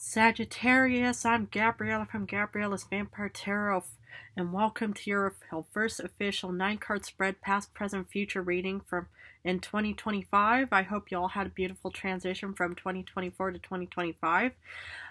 Sagittarius, I'm Gabriella from Gabriella's Vampire Tarot, and welcome to your first official 9 card spread past, present, future reading from in 2025. I hope you all had a beautiful transition from 2024 to 2025.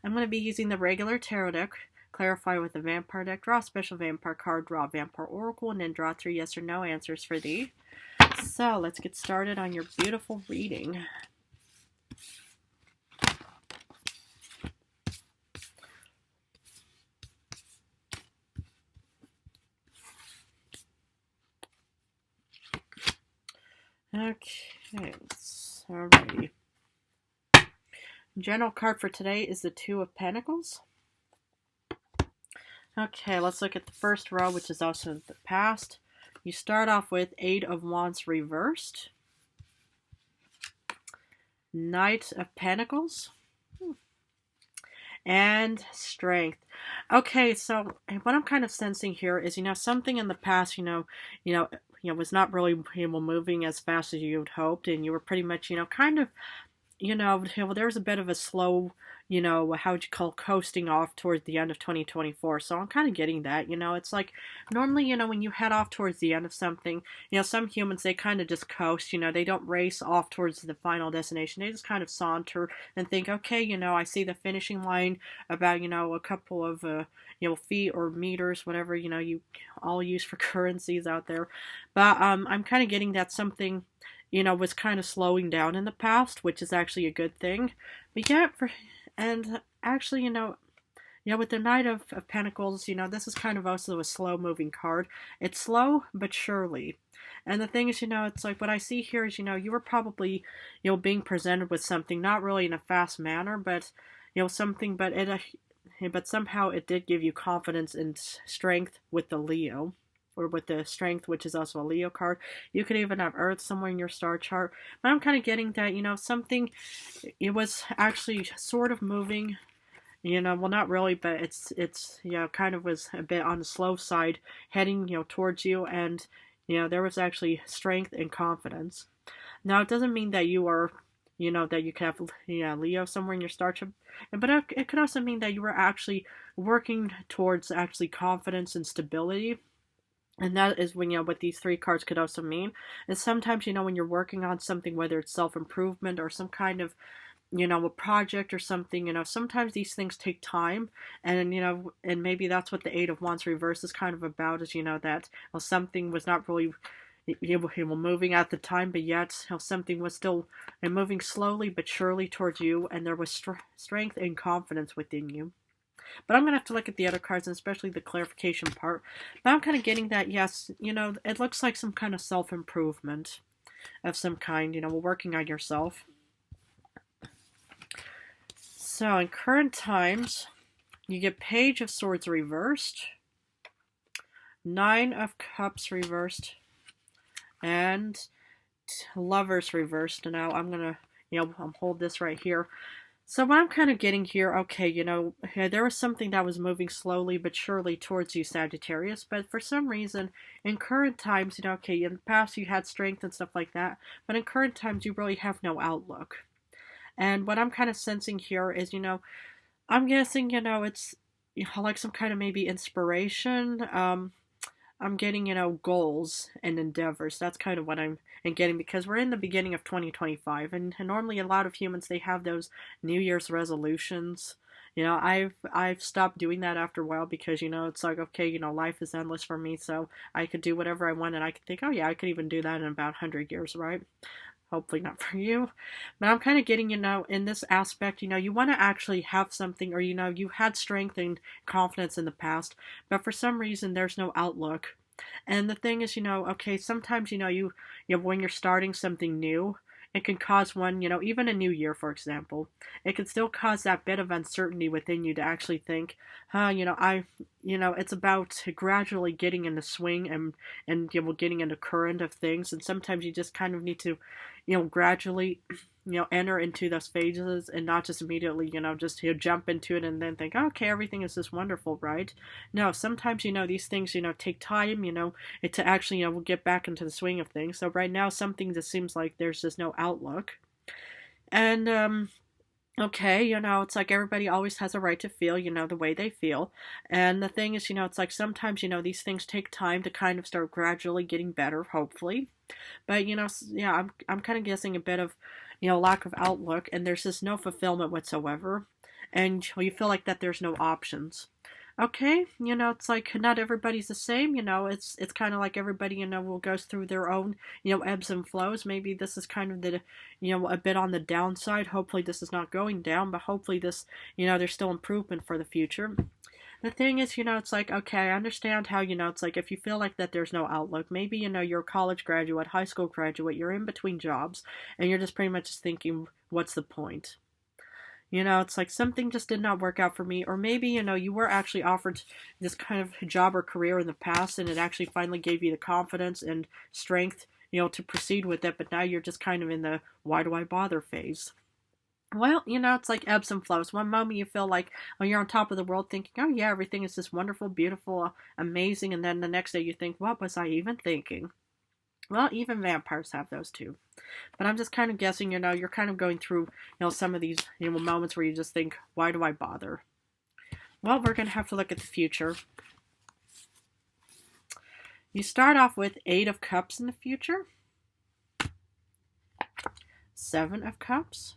I'm going to be using the regular tarot deck, clarify with the vampire deck, draw a special vampire card, draw a vampire oracle, and then draw 3 yes or no answers for thee. So let's get started on your beautiful reading. Okay, alrighty. General card for today is the Two of Pentacles. Okay, let's look at the first row, which is also the past. You start off with Eight of Wands reversed, Knight of Pentacles, and Strength. Okay, so what I'm kind of sensing here is, something in the past, was not really moving as fast as you had hoped, and you were pretty much, kind of, there was a bit of a slow, how would you call coasting off towards the end of 2024. So I'm kind of getting that, it's like normally, when you head off towards the end of something, some humans, they kind of just coast, they don't race off towards the final destination. They just kind of saunter and think, okay, I see the finishing line about, a couple of, feet or meters, whatever, you all use for currencies out there. But I'm kind of getting that something, was kind of slowing down in the past, which is actually a good thing. But yeah, and actually, with the Knight of Pentacles, this is kind of also a slow-moving card. It's slow, but surely. And the thing is, it's like what I see here is, you were probably, being presented with something, not really in a fast manner, but, something, but somehow it did give you confidence and strength with the Leo. Or with the Strength, which is also a Leo card. You could even have Earth somewhere in your star chart. But I'm kind of getting that, something, it was actually sort of moving, well, not really, but it's kind of was a bit on the slow side, heading, towards you, and, there was actually strength and confidence. Now, it doesn't mean that you are, that you could have, Leo somewhere in your star chart, but it could also mean that you were actually working towards actually confidence and stability. And that is when, what these 3 cards could also mean. And sometimes, when you're working on something, whether it's self-improvement or some kind of, a project or something, sometimes these things take time. And, and maybe that's what the Eight of Wands reverse is kind of about, is, that something was not really, moving at the time, but yet something was still moving slowly but surely towards you, and there was strength and confidence within you. But I'm going to have to look at the other cards, and especially the clarification part. But I'm kind of getting that, yes, it looks like some kind of self-improvement of some kind, working on yourself. So in current times, you get Page of Swords reversed, 9 of Cups reversed, and Lovers reversed. And now I'm going to, hold this right here. So what I'm kind of getting here, okay, there was something that was moving slowly but surely towards you, Sagittarius, but for some reason, in current times, okay, in the past you had strength and stuff like that, but in current times you really have no outlook. And what I'm kind of sensing here is, I'm guessing, it's like some kind of maybe inspiration. I'm getting, goals and endeavors. That's kind of what I'm getting, because we're in the beginning of 2025, and normally a lot of humans, they have those New Year's resolutions. I've stopped doing that after a while because, it's like, okay, life is endless for me, so I could do whatever I want, and I could think, oh yeah, I could even do that in about 100 years, right? Hopefully not for you. But I'm kind of getting, in this aspect, you want to actually have something, or, you had strength and confidence in the past, but for some reason there's no outlook. And the thing is, okay, sometimes, you when you're starting something new, it can cause one, even a new year, for example, it can still cause that bit of uncertainty within you to actually think, it's about gradually getting in the swing and getting in the current of things. And sometimes you just kind of need to, gradually, enter into those phases and not just immediately, just jump into it and then think, okay, everything is just wonderful, right? No, sometimes, these things, take time, to actually, we'll get back into the swing of things. So right now, something just seems like there's just no outlook. And Okay, it's like everybody always has a right to feel, the way they feel. And the thing is, it's like sometimes, these things take time to kind of start gradually getting better, hopefully. But, yeah, I'm kind of guessing a bit of, lack of outlook, and there's just no fulfillment whatsoever. And you feel like that there's no options. Okay, it's like not everybody's the same, it's kind of like everybody, will goes through their own, ebbs and flows. Maybe this is kind of the, a bit on the downside. Hopefully this is not going down, but hopefully this, there's still improvement for the future. The thing is, it's like, okay, I understand how, it's like if you feel like that there's no outlook, maybe, you're a college graduate, high school graduate, you're in between jobs, and you're just pretty much just thinking, what's the point? It's like something just did not work out for me. Or maybe, you were actually offered this kind of job or career in the past and it actually finally gave you the confidence and strength, to proceed with it. But now you're just kind of in the why do I bother phase. Well, it's like ebbs and flows. One moment you feel like, oh, you're on top of the world thinking, oh, yeah, everything is just wonderful, beautiful, amazing. And then the next day you think, what was I even thinking? Well, even vampires have those too. But I'm just kind of guessing, you're kind of going through, some of these, moments where you just think, why do I bother? Well, we're going to have to look at the future. You start off with 8 of Cups in the future. 7 of Cups.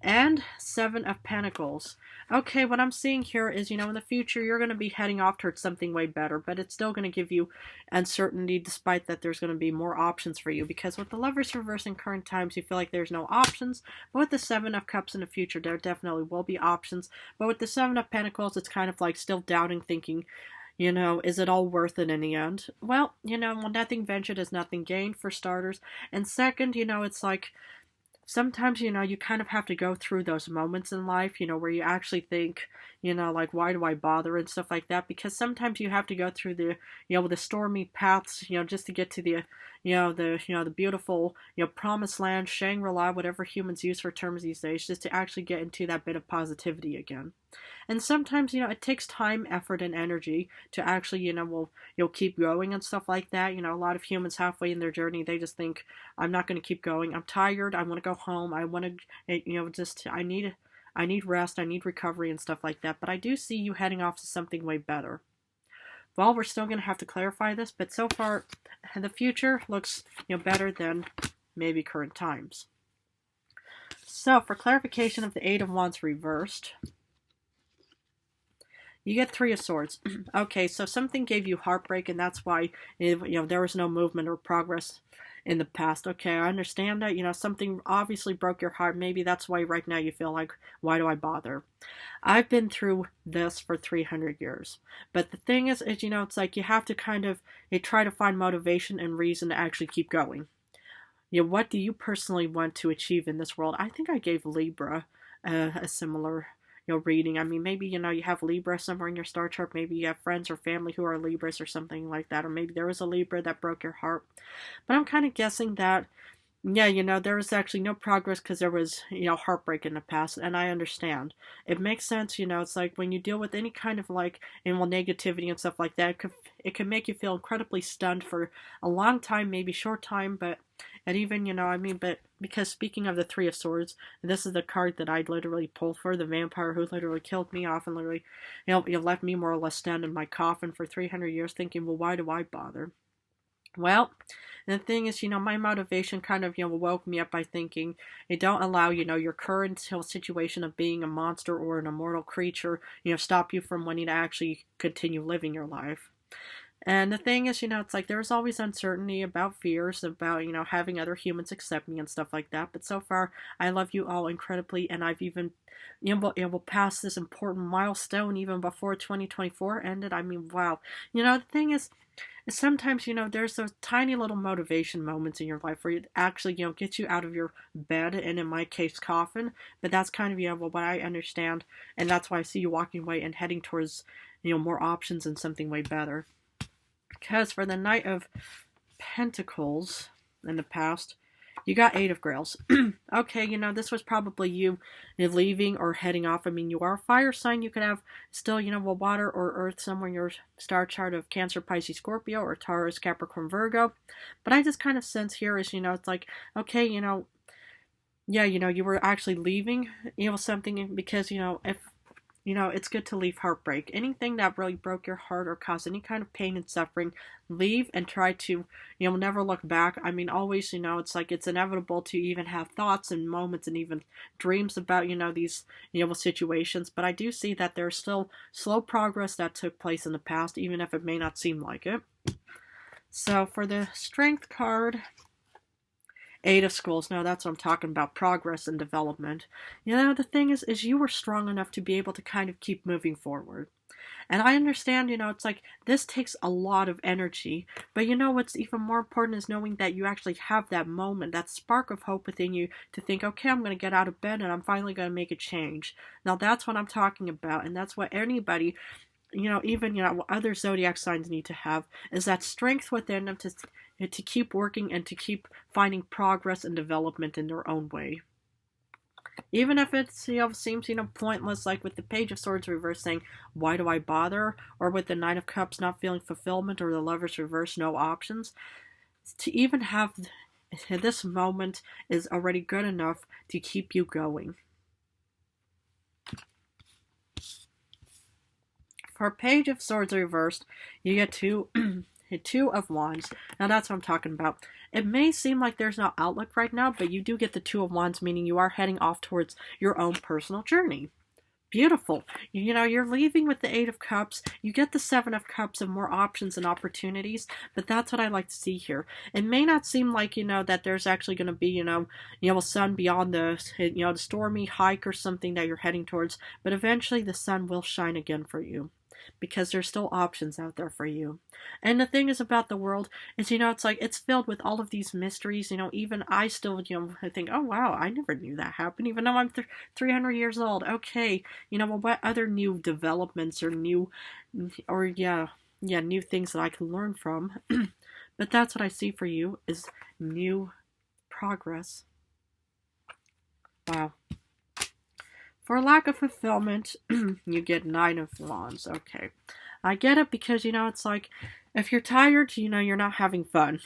And 7 of Pentacles. Okay, what I'm seeing here is, in the future, you're going to be heading off towards something way better, but it's still going to give you uncertainty despite that there's going to be more options for you, because with the Lovers reverse in current times, you feel like there's no options, but with the 7 of Cups in the future, there definitely will be options, but with the 7 of Pentacles, it's kind of like still doubting, thinking, is it all worth it in the end? Well, nothing ventured is nothing gained for starters, and second, it's like, sometimes, you kind of have to go through those moments in life, where you actually think, like, why do I bother and stuff like that? Because sometimes you have to go through the, the stormy paths, just to get to the, the beautiful, promised land, Shangri-La, whatever humans use for terms these days, just to actually get into that bit of positivity again. And sometimes, it takes time, effort, and energy to actually, you'll keep going and stuff like that. A lot of humans halfway in their journey, they just think, I'm not going to keep going. I'm tired. I want to go home. I want to, I need rest. I need recovery and stuff like that. But I do see you heading off to something way better. Well, we're still going to have to clarify this, but so far, the future looks, better than maybe current times. So, for clarification of the 8 of Wands reversed, you get 3 of Swords. Okay, so something gave you heartbreak, and that's why, there was no movement or progress in the past. Okay, I understand that. Something obviously broke your heart. Maybe that's why right now you feel like, why do I bother? I've been through this for 300 years. But the thing is, it's like you have to kind of try to find motivation and reason to actually keep going. What do you personally want to achieve in this world? I think I gave Libra a similar reading. I mean, maybe, you have Libra somewhere in your star chart. Maybe you have friends or family who are Libras or something like that. Or maybe there was a Libra that broke your heart. But I'm kind of guessing that, yeah, there was actually no progress because there was, heartbreak in the past. And I understand. It makes sense, it's like when you deal with any kind of like, negativity and stuff like that, it can make you feel incredibly stunned for a long time, maybe short time, but, and even, but because speaking of the 3 of Swords, this is the card that I literally pulled for, the vampire who literally killed me off and literally, left me more or less stunned in my coffin for 300 years thinking, well, why do I bother? Well, the thing is, my motivation kind of, woke me up by thinking, don't allow, your current situation of being a monster or an immortal creature, stop you from wanting to actually continue living your life. And the thing is, it's like there's always uncertainty about fears, about, having other humans accept me and stuff like that. But so far, I love you all incredibly, and I've even, able past this important milestone even before 2024 ended. I mean, wow. The thing is sometimes, there's those tiny little motivation moments in your life where it actually, gets you out of your bed, and in my case, coffin. But that's kind of, what I understand, and that's why I see you walking away and heading towards, more options and something way better. Because for the Knight of Pentacles in the past, you got 8 of Grails. Okay, this was probably you leaving or heading off. I mean, you are a fire sign. You could have still, water or earth somewhere in your star chart of Cancer, Pisces, Scorpio, or Taurus, Capricorn, Virgo. But I just kind of sense here is, it's like, okay, yeah, you were actually leaving, something because, if, it's good to leave heartbreak. Anything that really broke your heart or caused any kind of pain and suffering, leave and try to, never look back. I mean, always, it's like it's inevitable to even have thoughts and moments and even dreams about, these, situations. But I do see that there's still slow progress that took place in the past, even if it may not seem like it. So for the strength card, Eight of Schools. Now that's what I'm talking about, progress and development. The thing is you were strong enough to be able to kind of keep moving forward. And I understand, it's like this takes a lot of energy. But what's even more important is knowing that you actually have that moment, that spark of hope within you to think, okay, I'm going to get out of bed and I'm finally going to make a change. Now that's what I'm talking about. And that's what anybody, even, other zodiac signs need to have, is that strength within them to keep working and to keep finding progress and development in their own way. Even if it seems pointless, like with the Page of Swords reverse saying, why do I bother? Or with the Nine of Cups not feeling fulfillment, or the Lovers reverse, no options. To even have this moment is already good enough to keep you going. For Page of Swords reversed, you get two of Wands. Now that's what I'm talking about. It may seem like there's no outlook right now, but you do get the Two of Wands, meaning you are heading off towards your own personal journey. Beautiful. You're leaving with the Eight of Cups. You get the Seven of Cups and more options and opportunities, but that's what I like to see here. It may not seem like, that there's actually going to be, a sun beyond the stormy hike or something that you're heading towards, but eventually the sun will shine again for you, because there's still options out there for you. And the thing is about the world is, it's like it's filled with all of these mysteries. Even I still, I think, oh wow, I never knew that happened, even though I'm 300 years old. Okay, well, what other new developments or new things that I can learn from? But that's what I see for you, is new progress. Wow. For lack of fulfillment, you get Nine of Wands. Okay. I get it, because, it's like, if you're tired, you're not having fun.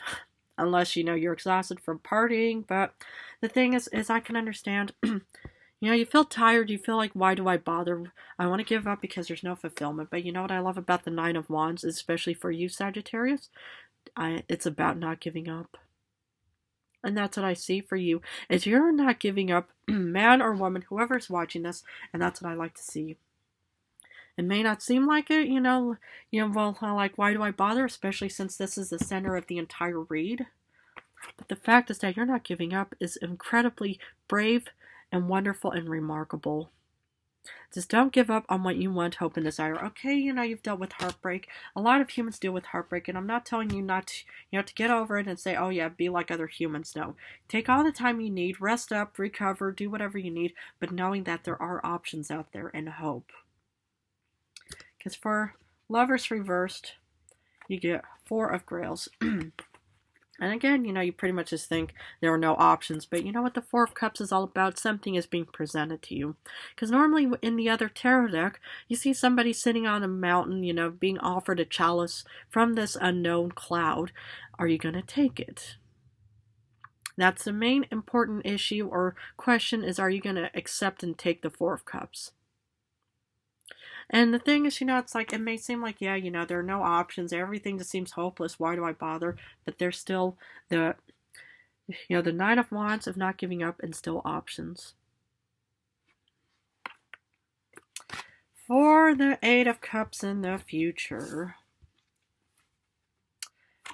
Unless, you're exhausted from partying. But the thing is I can understand, you feel tired, you feel like, why do I bother? I want to give up because there's no fulfillment. But what I love about the Nine of Wands, especially for you, Sagittarius? It's about not giving up. And that's what I see for you, is you're not giving up, man or woman, whoever's watching this, and that's what I like to see. It may not seem like it, well, like, why do I bother, especially since this is the center of the entire read? But the fact is that you're not giving up is incredibly brave and wonderful and remarkable. Just don't give up on what you want, hope, and desire. Okay, you've dealt with heartbreak. A lot of humans deal with heartbreak, and I'm not telling you not to, to get over it and say, oh yeah, be like other humans. No. Take all the time you need, rest up, recover, do whatever you need, but knowing that there are options out there and hope. Because for Lovers reversed, you get Four of Grails. And again, you pretty much just think there are no options. But you know what the Four of Cups is all about? Something is being presented to you. Because normally in the other tarot deck, you see somebody sitting on a mountain, being offered a chalice from this unknown cloud. Are you going to take it? That's the main important issue or question, is, are you going to accept and take the Four of Cups? And the thing is, it's like, it may seem like, yeah, there are no options. Everything just seems hopeless. Why do I bother? But there's still the Nine of Wands of not giving up, and still options. For the Eight of Cups in the future,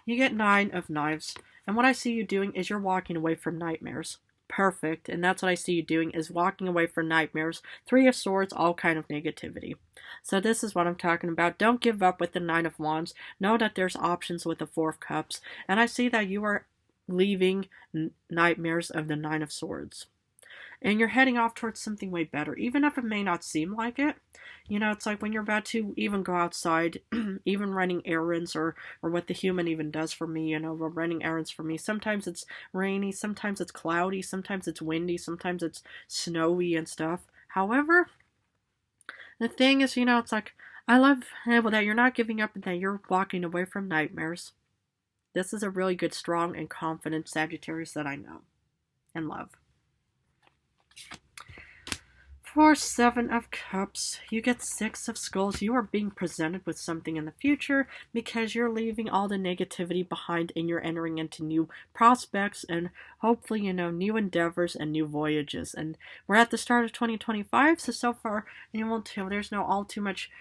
you get Nine of Knives. And what I see you doing is you're walking away from nightmares. Perfect. And that's what I see you doing, is walking away from nightmares. Three of Swords, all kind of negativity. So this is what I'm talking about. Don't give up with the Nine of Wands. Know that there's options with the Four of Cups. And I see that you are leaving nightmares of the Nine of Swords. And you're heading off towards something way better, even if it may not seem like it. It's like when you're about to even go outside, even running errands, or what the human even does for me, running errands for me. Sometimes it's rainy, sometimes it's cloudy, sometimes it's windy, sometimes it's snowy and stuff. However, the thing is, it's like, I love that you're not giving up and that you're walking away from nightmares. This is a really good, strong, and confident Sagittarius that I know and love. For Seven of Cups, you get Six of Skulls. You are being presented with something in the future because you're leaving all the negativity behind and you're entering into new prospects and hopefully, new endeavors and new voyages. And we're at the start of 2025, so far, there's no all too much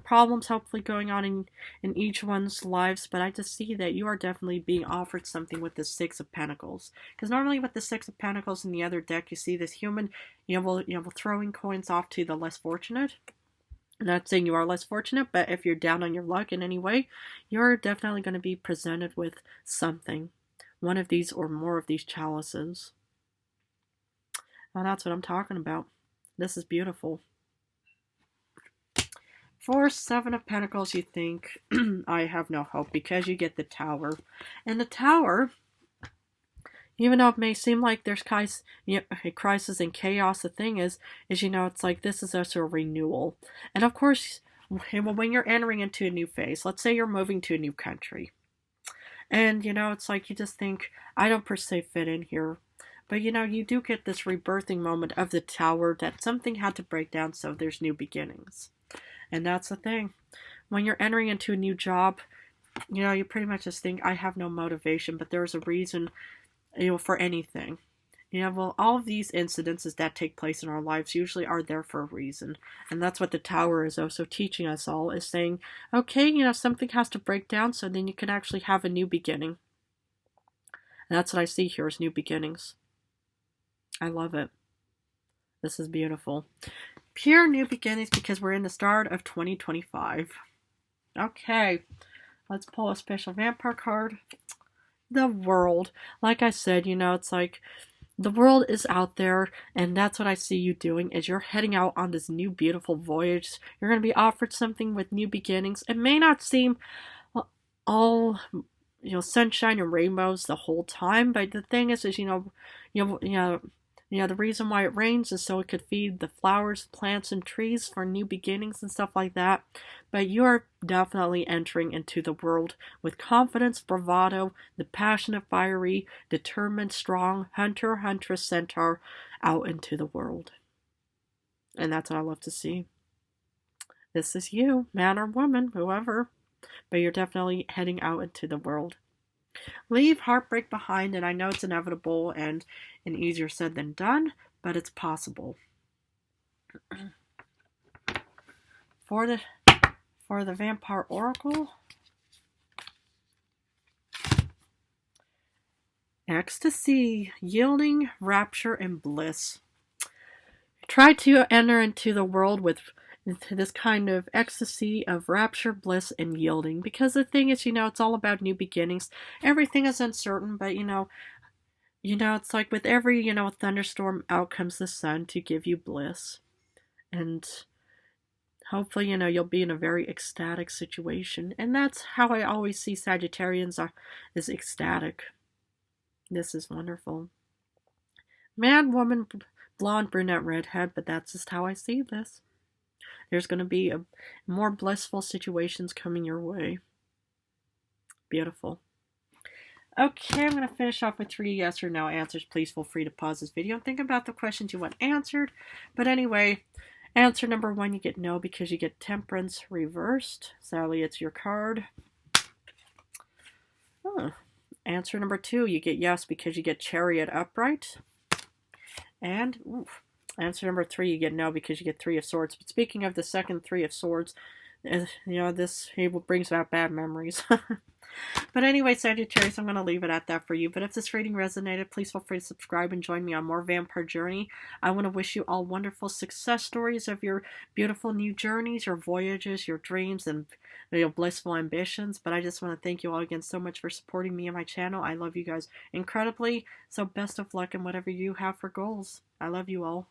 problems hopefully going on in each one's lives, but I just see that you are definitely being offered something with the Six of Pentacles. Because normally with the Six of Pentacles in the other deck, you see this human, throwing coins off to the less fortunate. I'm not saying you are less fortunate, but if you're down on your luck in any way, you're definitely going to be presented with something. One of these or more of these chalices. Well, that's what I'm talking about. This is beautiful. For Seven of Pentacles, you think, I have no hope, because you get the Tower. And the Tower, even though it may seem like there's a crisis and chaos, the thing is, it's like this is also a renewal. And of course, when you're entering into a new phase, let's say you're moving to a new country. And, it's like you just think, I don't per se fit in here. But, you do get this rebirthing moment of the Tower that something had to break down, so there's new beginnings. And that's the thing. When you're entering into a new job, you pretty much just think, I have no motivation, but there's a reason, for anything. All of these incidences that take place in our lives usually are there for a reason. And that's what the Tower is also teaching us all, is saying, okay, something has to break down so then you can actually have a new beginning. And that's what I see here is new beginnings. I love it. This is beautiful. Pure new beginnings because we're in the start of 2025. Okay, let's pull a special vampire card. The World. Like I said, it's like the world is out there, and that's what I see you doing, is you're heading out on this new beautiful voyage. You're going to be offered something with new beginnings. It may not seem all sunshine and rainbows the whole time, but the thing is the reason why it rains is so it could feed the flowers, plants, and trees for new beginnings and stuff like that. But you are definitely entering into the world with confidence, bravado, the passionate, fiery, determined, strong hunter, huntress, centaur out into the world. And that's what I love to see. This is you, man or woman, whoever. But you're definitely heading out into the world. Leave heartbreak behind, and I know it's inevitable and easier said than done, but it's possible. For the Vampire Oracle, ecstasy, yielding, rapture, and bliss. Try to enter into the world with this kind of ecstasy of rapture, bliss, and yielding. Because the thing is, it's all about new beginnings. Everything is uncertain, but it's like with every, thunderstorm, out comes the sun to give you bliss. And hopefully, you'll be in a very ecstatic situation. And that's how I always see Sagittarians is ecstatic. This is wonderful. Man, woman, blonde, brunette, redhead, but that's just how I see this. There's going to be more blissful situations coming your way. Beautiful. Okay, I'm going to finish off with 3 yes or no answers. Please feel free to pause this video and think about the questions you want answered. But anyway, answer number 1, you get no because you get Temperance reversed. Sally, it's your card. Answer number 2, you get yes because you get Chariot upright. And answer number 3, you get no because you get 3 of Swords. But speaking of the second 3 of Swords, this brings back bad memories. But anyway, Sagittarius, I'm going to leave it at that for you. But if this reading resonated, please feel free to subscribe and join me on more Vampire Journey. I want to wish you all wonderful success stories of your beautiful new journeys, your voyages, your dreams, and your blissful ambitions. But I just want to thank you all again so much for supporting me and my channel. I love you guys incredibly. So best of luck in whatever you have for goals. I love you all.